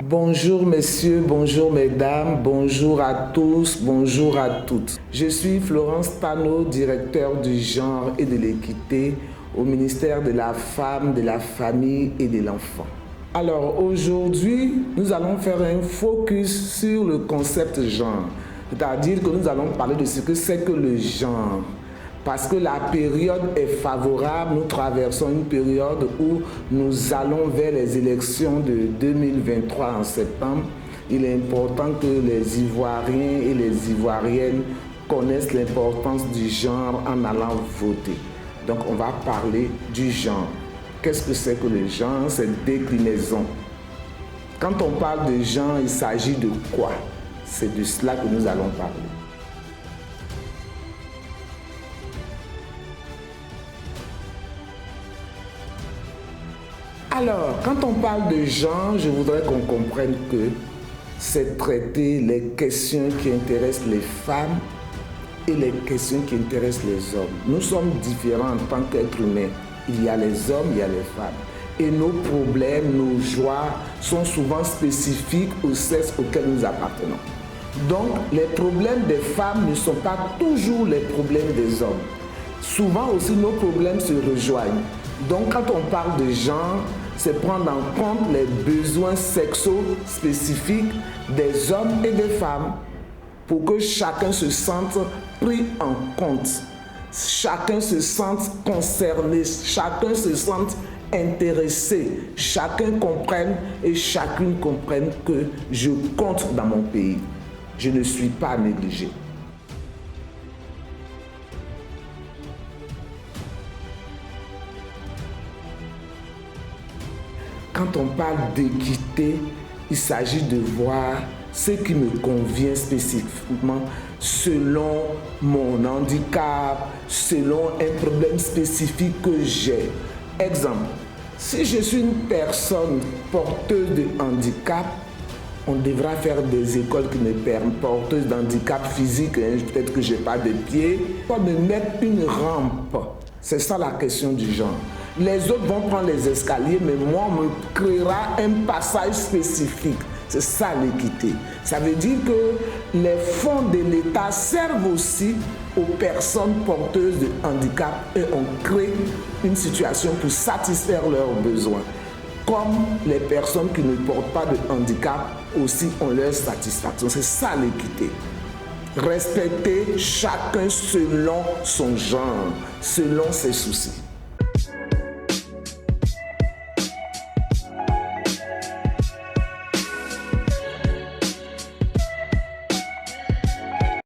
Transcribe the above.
Bonjour messieurs, bonjour mesdames, bonjour à tous, bonjour à toutes. Je suis Florence Panot, directeur du genre et de l'équité au ministère de la Femme, de la Famille et de l'Enfant. Alors aujourd'hui, nous allons faire un focus sur le concept genre, c'est-à-dire que nous allons parler de ce que c'est que le genre. Parce que la période est favorable, nous traversons une période où nous allons vers les élections de 2023 en septembre. Il est important que les Ivoiriens et les Ivoiriennes connaissent l'importance du genre en allant voter. Donc on va parler du genre. Qu'est-ce que c'est que le genre? C'est déclinaison. Quand on parle de genre, il s'agit de quoi? C'est de cela que nous allons parler. Alors, quand on parle de genre, je voudrais qu'on comprenne que c'est traiter les questions qui intéressent les femmes et les questions qui intéressent les hommes. Nous sommes différents en tant qu'êtres humains. Il y a les hommes, il y a les femmes. Et nos problèmes, nos joies sont souvent spécifiques au sexe auquel nous appartenons. Donc, les problèmes des femmes ne sont pas toujours les problèmes des hommes. Souvent aussi, nos problèmes se rejoignent. Donc, quand on parle de genre, c'est prendre en compte les besoins sexuels spécifiques des hommes et des femmes pour que chacun se sente pris en compte, chacun se sente concerné, chacun se sente intéressé, chacun comprenne et chacune comprenne que je compte dans mon pays. Je ne suis pas négligé. Quand on parle d'équité, il s'agit de voir ce qui me convient spécifiquement selon mon handicap, selon un problème spécifique que j'ai. Exemple, si je suis une personne porteuse de handicap, on devra faire des écoles qui me permettent, porteuses d'handicap physique, peut-être que je n'ai pas de pied, pas me mettre une rampe. C'est ça la question du genre. Les autres vont prendre les escaliers, mais moi, on me créera un passage spécifique. C'est ça l'équité. Ça veut dire que les fonds de l'État servent aussi aux personnes porteuses de handicap et on crée une situation pour satisfaire leurs besoins. Comme les personnes qui ne portent pas de handicap aussi ont leur satisfaction. C'est ça l'équité. Respecter chacun selon son genre, selon ses soucis.